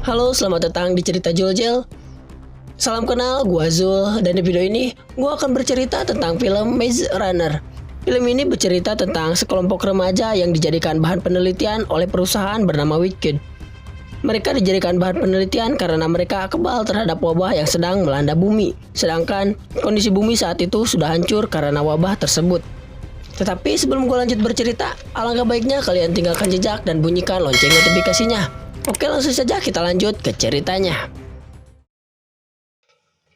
Halo, selamat datang di Cerita Joljel. Salam kenal, gua Zul, dan di video ini gua akan bercerita tentang film Maze Runner. Film ini bercerita tentang sekelompok remaja yang dijadikan bahan penelitian oleh perusahaan bernama Wicked. Mereka dijadikan bahan penelitian karena mereka kebal terhadap wabah yang sedang melanda bumi. Sedangkan kondisi bumi saat itu sudah hancur karena wabah tersebut. Tetapi sebelum gue lanjut bercerita, alangkah baiknya kalian tinggalkan jejak dan bunyikan lonceng notifikasinya. Oke, langsung saja kita lanjut ke ceritanya.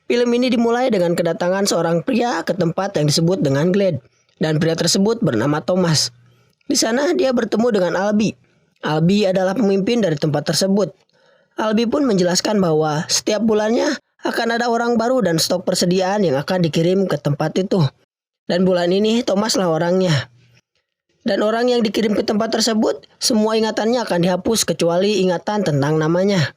Film ini dimulai dengan kedatangan seorang pria ke tempat yang disebut dengan Glade. Dan pria tersebut bernama Thomas. Di sana dia bertemu dengan Albi. Albi adalah pemimpin dari tempat tersebut. Albi pun menjelaskan bahwa setiap bulannya akan ada orang baru dan stok persediaan yang akan dikirim ke tempat itu. Dan bulan ini Thomas lah orangnya. Dan orang yang dikirim ke tempat tersebut, semua ingatannya akan dihapus kecuali ingatan tentang namanya.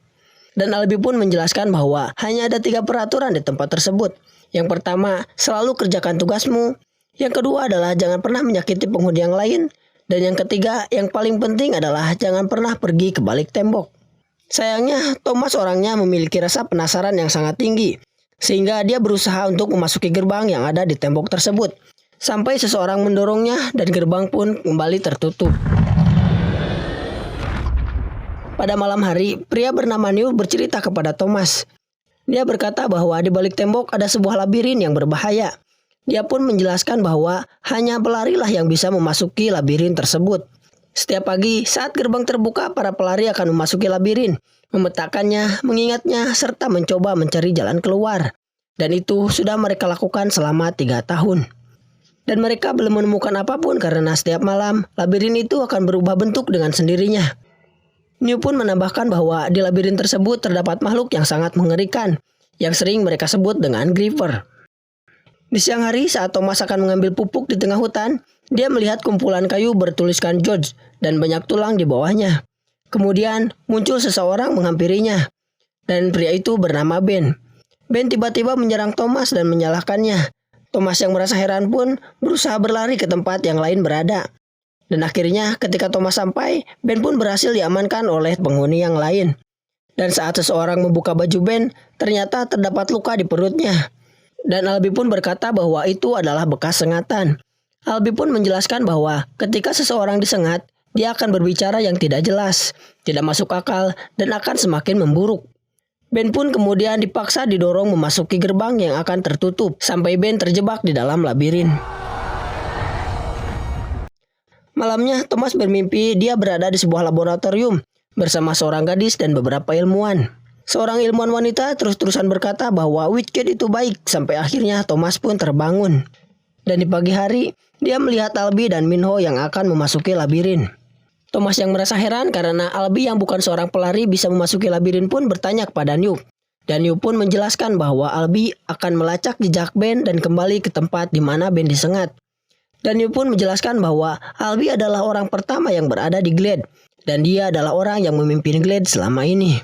Dan Albi pun menjelaskan bahwa hanya ada 3 peraturan di tempat tersebut. Yang pertama, selalu kerjakan tugasmu. Yang kedua adalah jangan pernah menyakiti penghuni yang lain. Dan yang ketiga, yang paling penting adalah jangan pernah pergi ke balik tembok. Sayangnya, Thomas orangnya memiliki rasa penasaran yang sangat tinggi. Sehingga dia berusaha untuk memasuki gerbang yang ada di tembok tersebut. Sampai seseorang mendorongnya dan gerbang pun kembali tertutup. Pada malam hari, pria bernama New bercerita kepada Thomas. Dia berkata bahwa di balik tembok ada sebuah labirin yang berbahaya. Dia pun menjelaskan bahwa hanya pelarilah yang bisa memasuki labirin tersebut. Setiap pagi saat gerbang terbuka, para pelari akan memasuki labirin, memetakannya, mengingatnya, serta mencoba mencari jalan keluar. Dan itu sudah mereka lakukan selama 3 tahun. Dan mereka belum menemukan apapun karena setiap malam labirin itu akan berubah bentuk dengan sendirinya. New pun menambahkan bahwa di labirin tersebut terdapat makhluk yang sangat mengerikan, yang sering mereka sebut dengan Griever. Di siang hari saat Thomas akan mengambil pupuk di tengah hutan, dia melihat kumpulan kayu bertuliskan George dan banyak tulang di bawahnya. Kemudian muncul seseorang menghampirinya, dan pria itu bernama Ben. Ben tiba-tiba menyerang Thomas dan menyalahkannya. Thomas yang merasa heran pun berusaha berlari ke tempat yang lain berada. Dan akhirnya ketika Thomas sampai, Ben pun berhasil diamankan oleh penghuni yang lain. Dan saat seseorang membuka baju Ben, ternyata terdapat luka di perutnya. Dan Albi pun berkata bahwa itu adalah bekas sengatan. Albi pun menjelaskan bahwa ketika seseorang disengat, dia akan berbicara yang tidak jelas, tidak masuk akal, dan akan semakin memburuk. Ben pun kemudian dipaksa didorong memasuki gerbang yang akan tertutup sampai Ben terjebak di dalam labirin. Malamnya Thomas bermimpi dia berada di sebuah laboratorium bersama seorang gadis dan beberapa ilmuwan. Seorang ilmuwan wanita terus-terusan berkata bahwa Wicked itu baik sampai akhirnya Thomas pun terbangun. Dan di pagi hari dia melihat Albi dan Minho yang akan memasuki labirin. Thomas yang merasa heran karena Albi yang bukan seorang pelari bisa memasuki labirin pun bertanya kepada New. Dan New pun menjelaskan bahwa Albi akan melacak jejak Ben dan kembali ke tempat di mana Ben disengat. Dan New pun menjelaskan bahwa Albi adalah orang pertama yang berada di Glade. Dan dia adalah orang yang memimpin Glade selama ini.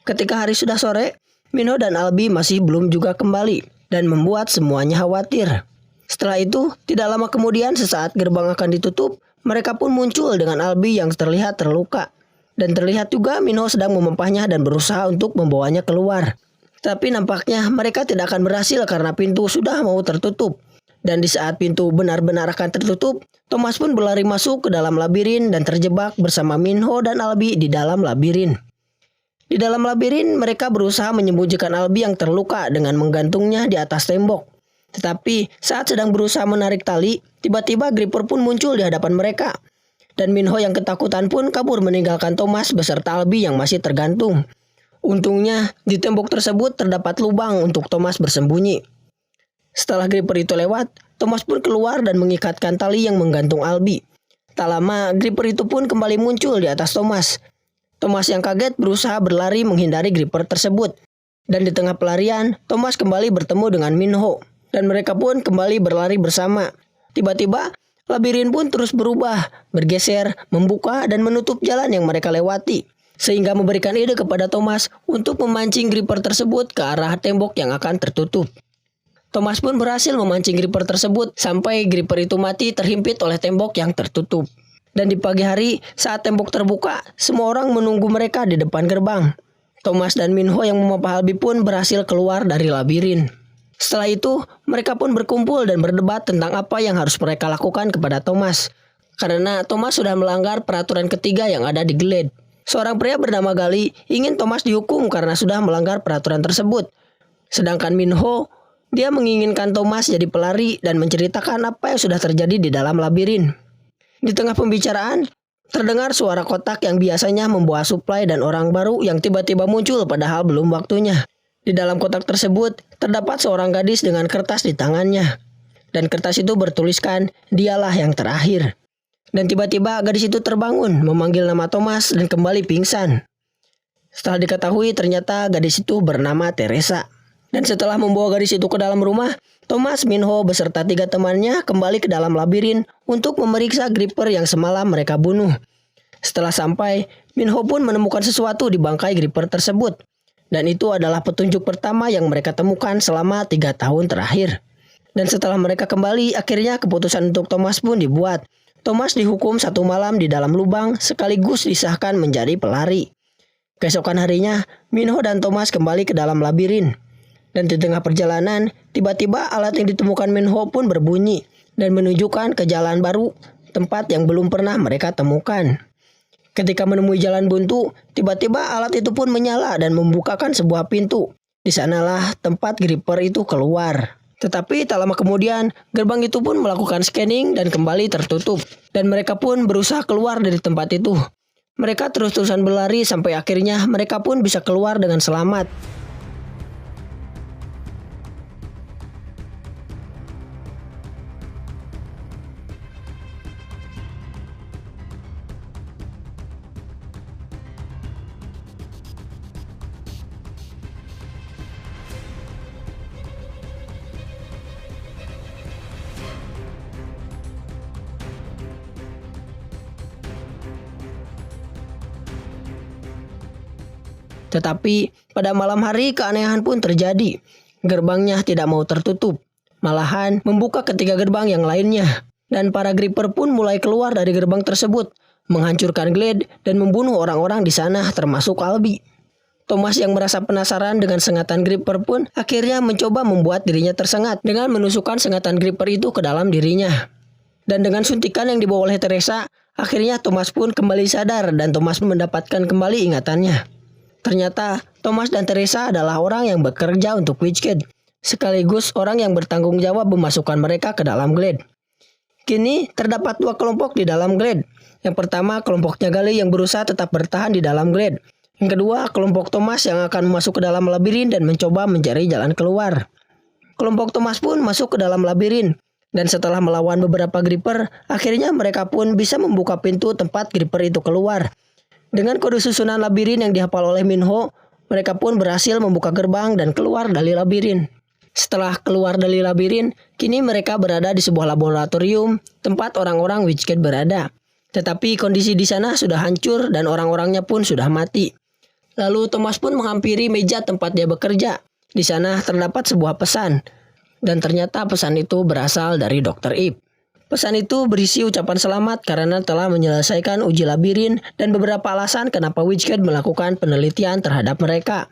Ketika hari sudah sore, Minho dan Albi masih belum juga kembali dan membuat semuanya khawatir. Setelah itu, tidak lama kemudian sesaat gerbang akan ditutup, mereka pun muncul dengan Albi yang terlihat terluka. Dan terlihat juga Minho sedang memempahnya dan berusaha untuk membawanya keluar. Tapi nampaknya mereka tidak akan berhasil karena pintu sudah mau tertutup. Dan di saat pintu benar-benar akan tertutup, Thomas pun berlari masuk ke dalam labirin dan terjebak bersama Minho dan Albi di dalam labirin. Di dalam labirin mereka berusaha menyembunyikan Albi yang terluka dengan menggantungnya di atas tembok. Tetapi saat sedang berusaha menarik tali, tiba-tiba Griever pun muncul di hadapan mereka. Dan Minho yang ketakutan pun kabur meninggalkan Thomas beserta Albi yang masih tergantung. Untungnya di tembok tersebut terdapat lubang untuk Thomas bersembunyi. Setelah Griever itu lewat, Thomas pun keluar dan mengikatkan tali yang menggantung Albi. Tak lama Griever itu pun kembali muncul di atas Thomas. Thomas yang kaget berusaha berlari menghindari Griever tersebut. Dan di tengah pelarian, Thomas kembali bertemu dengan Minho. Dan mereka pun kembali berlari bersama. Tiba-tiba, labirin pun terus berubah, bergeser, membuka, dan menutup jalan yang mereka lewati. Sehingga memberikan ide kepada Thomas untuk memancing Griever tersebut ke arah tembok yang akan tertutup. Thomas pun berhasil memancing Griever tersebut sampai Griever itu mati terhimpit oleh tembok yang tertutup. Dan di pagi hari, saat tembok terbuka, semua orang menunggu mereka di depan gerbang. Thomas dan Minho yang memapah Albi pun berhasil keluar dari labirin. Setelah itu, mereka pun berkumpul dan berdebat tentang apa yang harus mereka lakukan kepada Thomas. Karena Thomas sudah melanggar peraturan ketiga yang ada di Glade. Seorang pria bernama Gali ingin Thomas dihukum karena sudah melanggar peraturan tersebut. Sedangkan Minho, dia menginginkan Thomas jadi pelari dan menceritakan apa yang sudah terjadi di dalam labirin. Di tengah pembicaraan, terdengar suara kotak yang biasanya membawa suplai dan orang baru yang tiba-tiba muncul padahal belum waktunya. Di dalam kotak tersebut, terdapat seorang gadis dengan kertas di tangannya. Dan kertas itu bertuliskan, dialah yang terakhir. Dan tiba-tiba gadis itu terbangun, memanggil nama Thomas dan kembali pingsan. Setelah diketahui ternyata gadis itu bernama Teresa. Dan setelah membawa gadis itu ke dalam rumah, Thomas, Minho beserta 3 temannya kembali ke dalam labirin untuk memeriksa Gripper yang semalam mereka bunuh. Setelah sampai, Minho pun menemukan sesuatu di bangkai Gripper tersebut. Dan itu adalah petunjuk pertama yang mereka temukan selama 3 tahun terakhir. Dan setelah mereka kembali, akhirnya keputusan untuk Thomas pun dibuat. Thomas dihukum 1 malam di dalam lubang sekaligus disahkan menjadi pelari. Keesokan harinya, Minho dan Thomas kembali ke dalam labirin. Dan di tengah perjalanan, tiba-tiba alat yang ditemukan Minho pun berbunyi dan menunjukkan ke jalan baru, tempat yang belum pernah mereka temukan. Ketika menemui jalan buntu, tiba-tiba alat itu pun menyala dan membukakan sebuah pintu. Di sanalah tempat Gripper itu keluar. Tetapi tak lama kemudian, gerbang itu pun melakukan scanning dan kembali tertutup. Dan mereka pun berusaha keluar dari tempat itu. Mereka terus-terusan berlari sampai akhirnya mereka pun bisa keluar dengan selamat. Tetapi pada malam hari keanehan pun terjadi. Gerbangnya tidak mau tertutup. Malahan membuka ketiga gerbang yang lainnya. Dan para Gripper pun mulai keluar dari gerbang tersebut. Menghancurkan Glade dan membunuh orang-orang di sana termasuk Albi. Thomas yang merasa penasaran dengan sengatan Gripper pun akhirnya mencoba membuat dirinya tersengat dengan menusukkan sengatan Gripper itu ke dalam dirinya. Dan dengan suntikan yang dibawa oleh Teresa, akhirnya Thomas pun kembali sadar dan Thomas mendapatkan kembali ingatannya. Ternyata Thomas dan Teresa adalah orang yang bekerja untuk Witchkid, sekaligus orang yang bertanggung jawab memasukkan mereka ke dalam Glade. Kini terdapat 2 kelompok di dalam Glade. Yang pertama kelompoknya Gali yang berusaha tetap bertahan di dalam Glade. Yang kedua kelompok Thomas yang akan masuk ke dalam labirin dan mencoba mencari jalan keluar. Kelompok Thomas pun masuk ke dalam labirin. Dan setelah melawan beberapa Gripper, akhirnya mereka pun bisa membuka pintu tempat Gripper itu keluar. Dengan kode susunan labirin yang dihafal oleh Minho, mereka pun berhasil membuka gerbang dan keluar dari labirin. Setelah keluar dari labirin, kini mereka berada di sebuah laboratorium tempat orang-orang Witchkid berada. Tetapi kondisi di sana sudah hancur dan orang-orangnya pun sudah mati. Lalu Thomas pun menghampiri meja tempat dia bekerja. Di sana terdapat sebuah pesan. Dan ternyata pesan itu berasal dari Dr. Ip. Pesan itu berisi ucapan selamat karena telah menyelesaikan uji labirin dan beberapa alasan kenapa Witchkid melakukan penelitian terhadap mereka.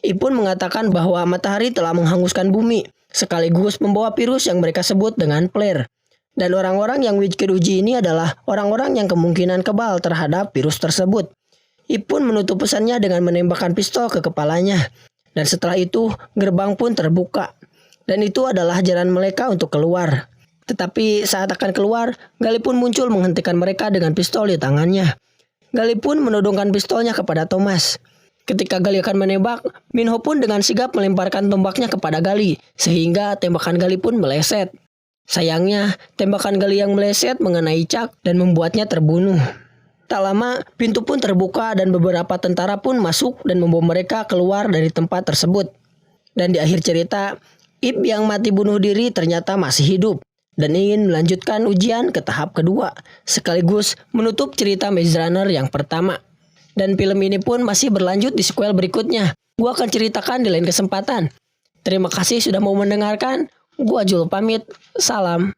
Ip pun mengatakan bahwa matahari telah menghanguskan bumi, sekaligus membawa virus yang mereka sebut dengan flare. Dan orang-orang yang Witchkid uji ini adalah orang-orang yang kemungkinan kebal terhadap virus tersebut. Ip pun menutup pesannya dengan menembakkan pistol ke kepalanya. Dan setelah itu, gerbang pun terbuka. Dan itu adalah jalan mereka untuk keluar. Tetapi saat akan keluar, Gali pun muncul menghentikan mereka dengan pistol di tangannya. Gali pun menodongkan pistolnya kepada Thomas. Ketika Gali akan menembak, Minho pun dengan sigap melemparkan tombaknya kepada Gali, sehingga tembakan Gali pun meleset. Sayangnya, tembakan Gali yang meleset mengenai Chuck dan membuatnya terbunuh. Tak lama, pintu pun terbuka dan beberapa tentara pun masuk dan membawa mereka keluar dari tempat tersebut. Dan di akhir cerita, Ip yang mati bunuh diri ternyata masih hidup dan ingin melanjutkan ujian ke tahap kedua, sekaligus menutup cerita Maze Runner yang pertama. Dan film ini pun masih berlanjut di sequel berikutnya. Gua akan ceritakan di lain kesempatan. Terima kasih sudah mau mendengarkan. Gua Jul pamit. Salam.